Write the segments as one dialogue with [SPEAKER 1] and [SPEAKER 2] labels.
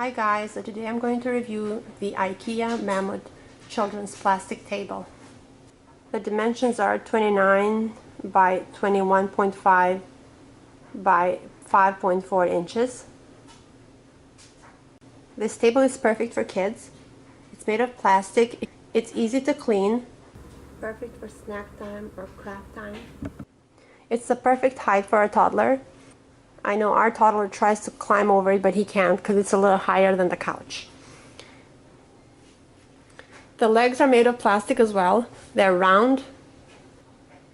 [SPEAKER 1] Hi guys, so today I'm going to review the IKEA Mammoth Children's Plastic Table. The dimensions are 29 by 21.5 by 5.4 inches. This table is perfect for kids. It's made of plastic. It's easy to clean. Perfect for snack time or craft time. It's the perfect height for a toddler. I know our toddler tries to climb over it, but he can't because it's a little higher than the couch. The legs are made of plastic as well. They're round.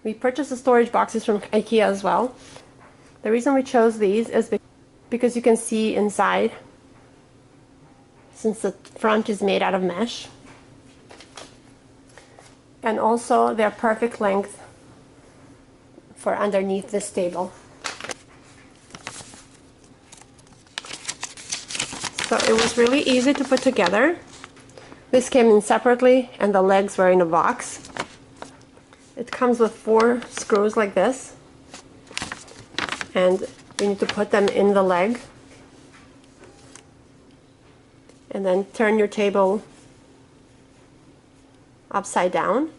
[SPEAKER 1] We purchased the storage boxes from IKEA as well. The reason we chose these is because you can see inside, since the front is made out of mesh. And also they're perfect length for underneath this table. So it was really easy to put together. This came in separately and the legs were in a box. It comes with 4 screws like this, and you need to put them in the leg and then turn your table upside down,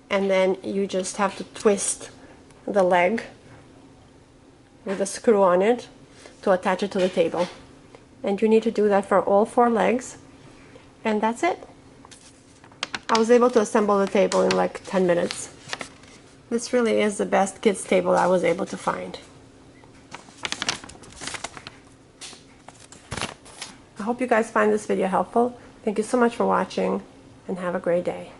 [SPEAKER 1] and then you just have to twist the leg with a screw on it to attach it to the table. And you need to do that for all 4 legs, and that's it. I was able to assemble the table in like 10 minutes. This really is the best kids table I was able to find. I hope you guys find this video helpful. Thank you so much for watching, and have a great day.